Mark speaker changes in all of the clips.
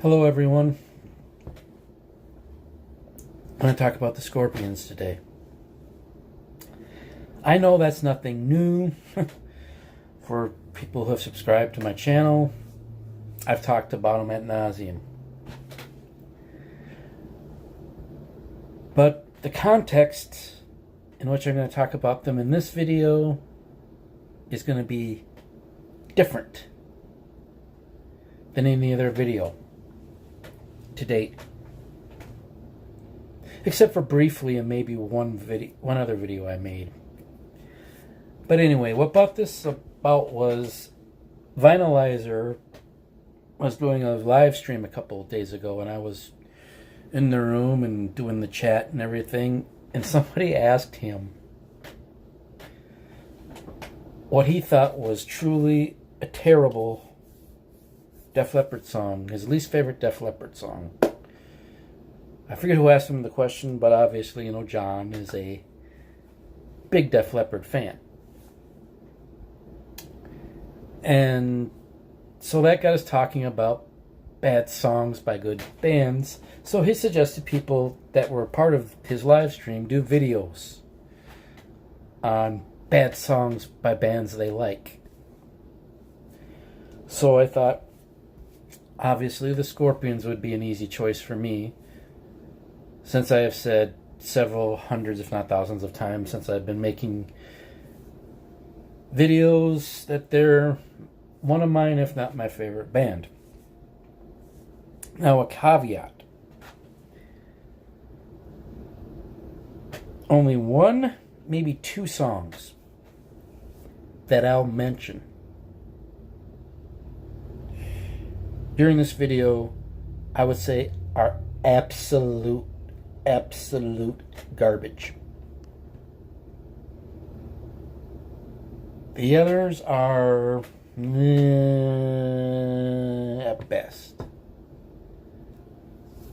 Speaker 1: Hello, everyone. I'm going to talk about the Scorpions today. I know that's nothing new for people who have subscribed to my channel. I've talked about them ad nauseum. But the context in which I'm going to talk about them in this video is going to be different than any other video to date, except for briefly and maybe one other video I made. But anyway, what brought this about was Vinylizer was doing a live stream a couple of days ago, and I was in the room and doing the chat and everything, and somebody asked him what he thought was truly a terrible Def Leppard song, his least favorite Def Leppard song. I forget who asked him the question, but obviously, John is a big Def Leppard fan. And so that got us talking about bad songs by good bands. So he suggested people that were part of his live stream do videos on bad songs by bands they like. So I thought, obviously, the Scorpions would be an easy choice for me, since I have said several hundreds, if not thousands of times since I've been making videos that they're one of mine, if not my favorite band. Now, a caveat. Only one, maybe two songs that I'll mention during this video, I would say, are absolute garbage. The others are at best.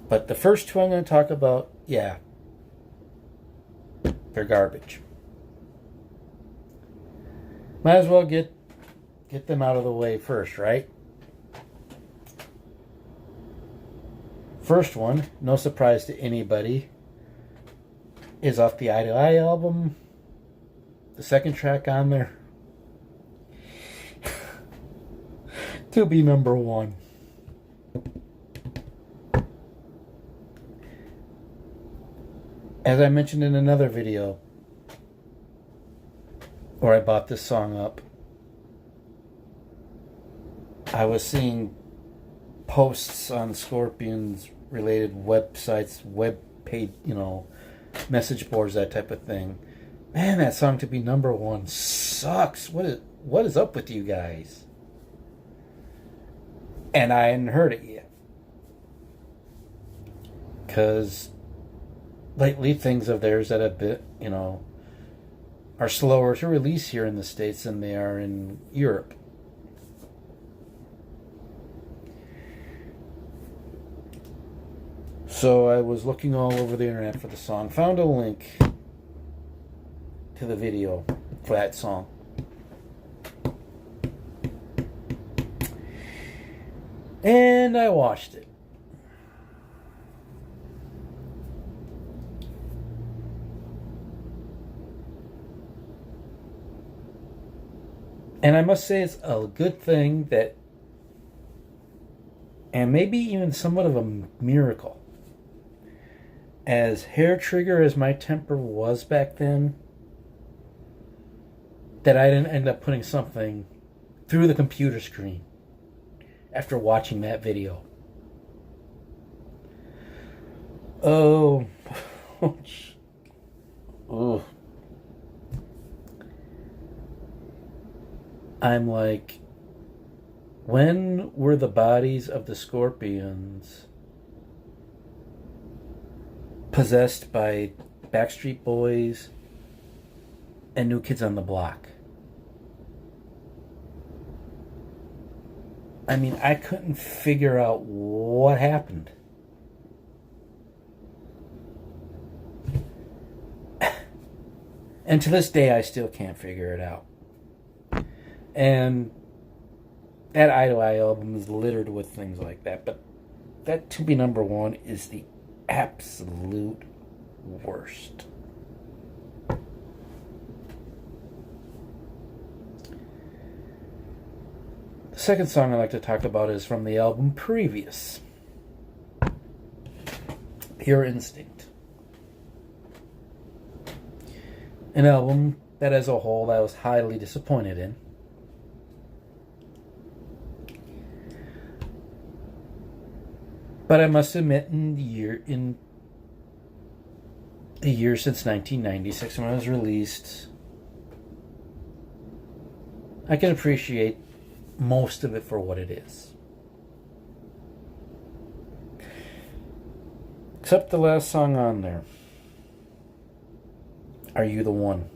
Speaker 1: But the first two I'm going to talk about, yeah, they're garbage. Might as well get them out of the way first, right? First one, no surprise to anybody, is off the Eye to Eye album. The second track on there, to be number one. As I mentioned in another video where I bought this song up, I was seeing posts on Scorpions related websites, web page, message boards, that type of thing. Man, that song to be number one sucks. What is up with you guys? And I hadn't heard it yet, because lately things of theirs that have been, are slower to release here in the States than they are in Europe. So I was looking all over the internet for the song, found a link to the video for that song. And I watched it. And I must say it's a good thing that, and maybe even somewhat of a miracle, as hair trigger as my temper was back then, that I didn't end up putting something through the computer screen after watching that video. Oh. Oh. I'm like, when were the bodies of the Scorpions possessed by Backstreet Boys and New Kids on the Block? I mean, I couldn't figure out what happened. And to this day, I still can't figure it out. And that Eye to Eye album is littered with things like that. But that to be number one is the absolute worst. The second song I'd like to talk about is from the album Previous, Pure Instinct. An album that as a whole I was highly disappointed in. But I must admit, in the year since 1996 when it was released, I can appreciate most of it for what it is. Except the last song on there. Are You the One?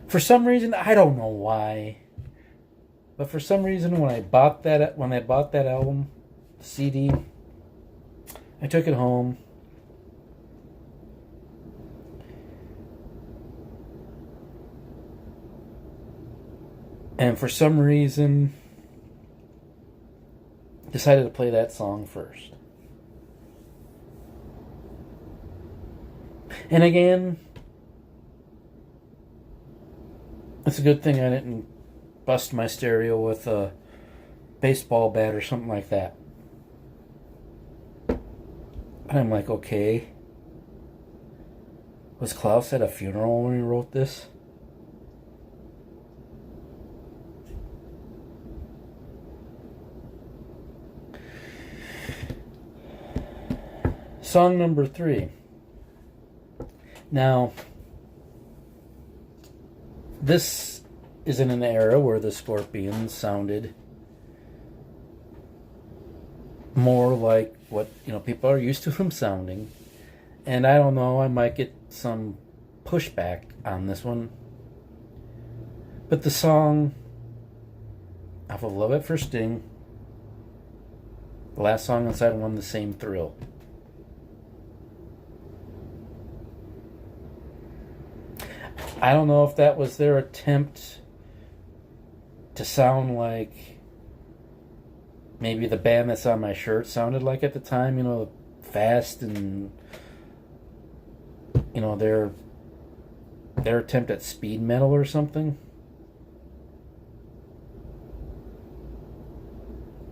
Speaker 1: For some reason, I don't know why, but for some reason when I bought that album CD, I took it home. And for some reason, decided to play that song first. And again, it's a good thing I didn't bust my stereo with a baseball bat or something like that. And I'm like, okay, was Klaus at a funeral when he wrote this? Song number 3. Now, this is in an era where the Scorpions sounded more like what people are used to them sounding, and I don't know, I might get some pushback on this one, but the song off of Love at First Sting, the last song on side 1, The Same Thrill. I don't know if that was their attempt to sound like maybe the band that's on my shirt sounded like at the time, fast, and their attempt at speed metal or something.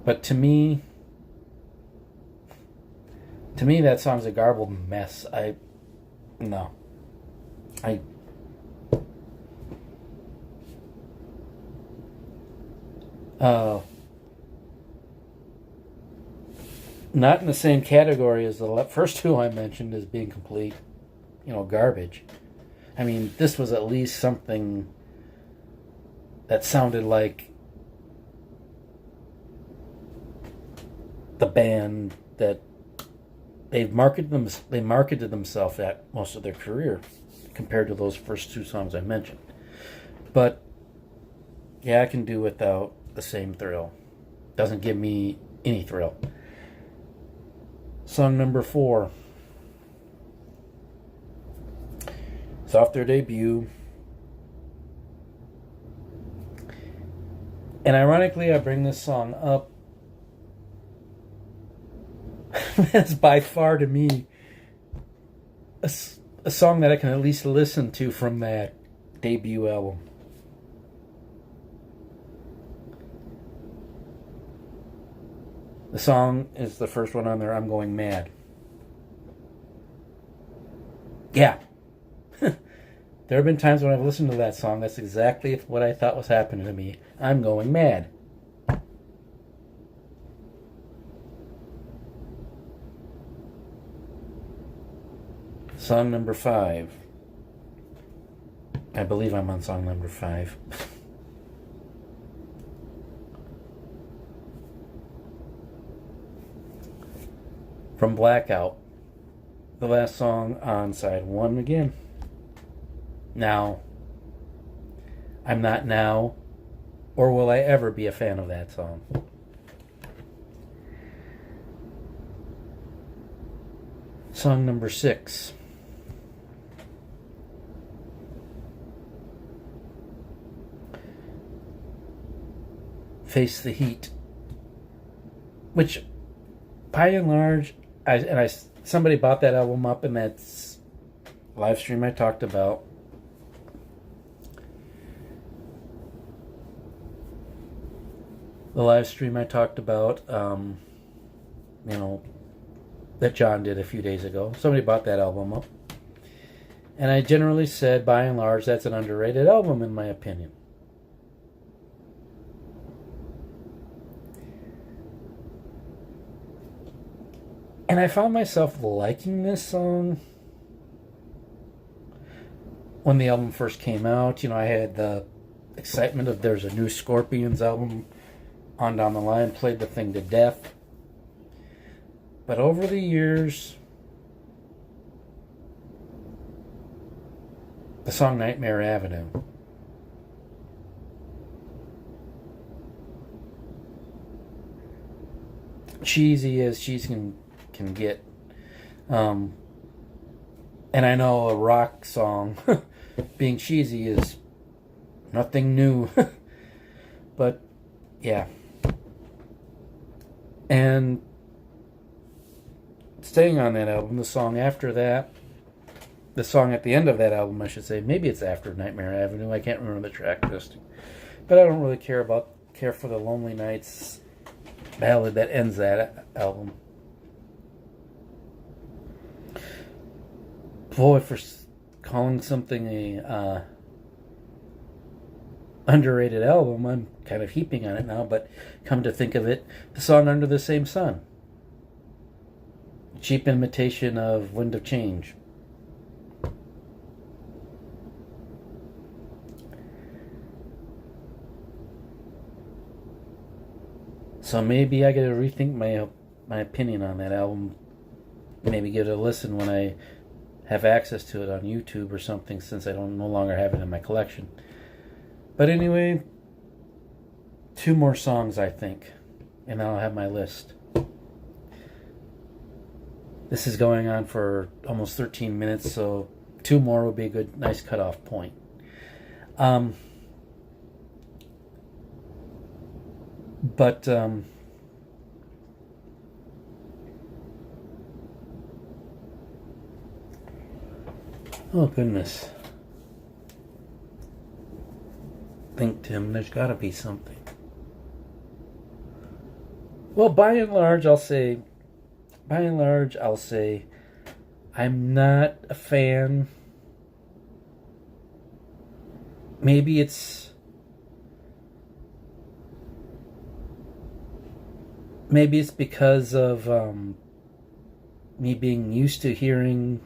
Speaker 1: But to me that song's a garbled mess. Not in the same category as the first two I mentioned as being complete, garbage. I mean, this was at least something that sounded like the band that they marketed themselves at most of their career, compared to those first two songs I mentioned. But yeah, I can do without The Same Thrill. Doesn't give me any thrill. Song number 4. It's off their debut. And ironically, I bring this song up. It's by far, to me, a song that I can at least listen to from that debut album. The song is the first one on there, I'm Going Mad. Yeah. There have been times when I've listened to that song, that's exactly what I thought was happening to me. I'm going mad. Song number 5. I believe I'm on song number 5. From Blackout, the last song on side 1 again. Now, I'm not now, or will I ever be a fan of that song. Song number 6. Face the Heat, which by and large, somebody bought that album up in that live stream I talked about. The live stream I talked about, that John did a few days ago. Somebody bought that album up. And I generally said, by and large, that's an underrated album in my opinion. And I found myself liking this song when the album first came out. I had the excitement of there's a new Scorpions album on down the line, played the thing to death. But over the years, the song Nightmare Avenue cheesy as cheese can get. And I know a rock song being cheesy is nothing new. But yeah. And staying on that album, the song after that, the song at the end of that album, I should say, maybe it's after Nightmare Avenue, I can't remember the track listing, but I don't really care for the Lonely Nights ballad that ends that album. Boy, for calling something a underrated album, I'm kind of heaping on it now, but come to think of it, the song Under the Same Sun, cheap imitation of Wind of Change. So maybe I gotta rethink my opinion on that album. Maybe give it a listen when I have access to it on YouTube or something, since I no longer have it in my collection. But anyway, 2 more songs, I think, and I'll have my list. This is going on for almost 13 minutes, so 2 more would be a good, nice cutoff point. Oh goodness. Think, Tim, there's gotta be something. Well, by and large, I'll say, I'm not a fan. Maybe it's because of me being used to hearing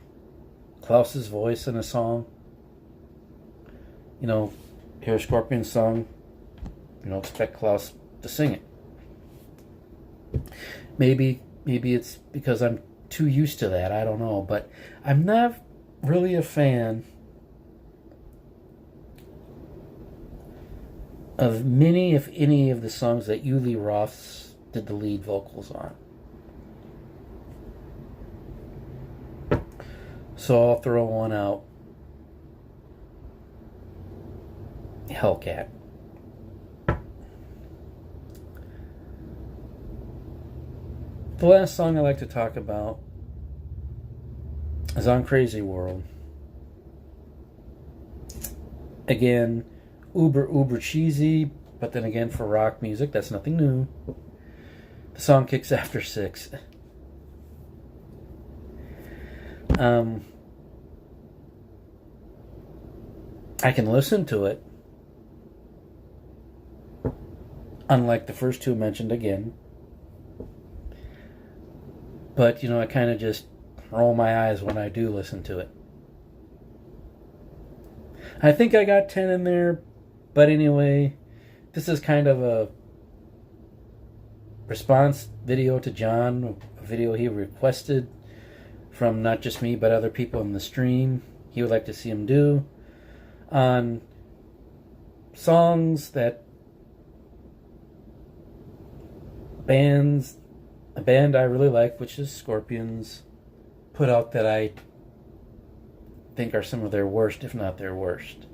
Speaker 1: Klaus's voice in a song. Hear a Scorpions song, expect Klaus to sing it. Maybe it's because I'm too used to that, I don't know, but I'm not really a fan of many, if any, of the songs that Uli Roth did the lead vocals on. So I'll throw one out. Hellcat. The last song I like to talk about is On Crazy World. Again, uber cheesy, but then again, for rock music, that's nothing new. The song kicks after 6. I can listen to it, unlike the first 2 mentioned again. But, I kind of just roll my eyes when I do listen to it. I think I got 10 in there, but anyway, this is kind of a response video to John, a video he requested from not just me, but other people in the stream. He would like to see him do on songs that a band I really like, which is Scorpions, put out that I think are some of their worst, if not their worst.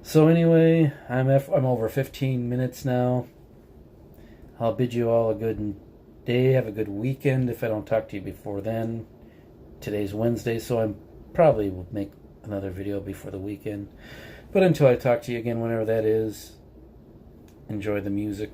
Speaker 1: So anyway, I'm over 15 minutes now. I'll bid you all a good day. Have a good weekend if I don't talk to you before then. Today's Wednesday, so I probably will make another video before the weekend. But until I talk to you again, whenever that is, enjoy the music.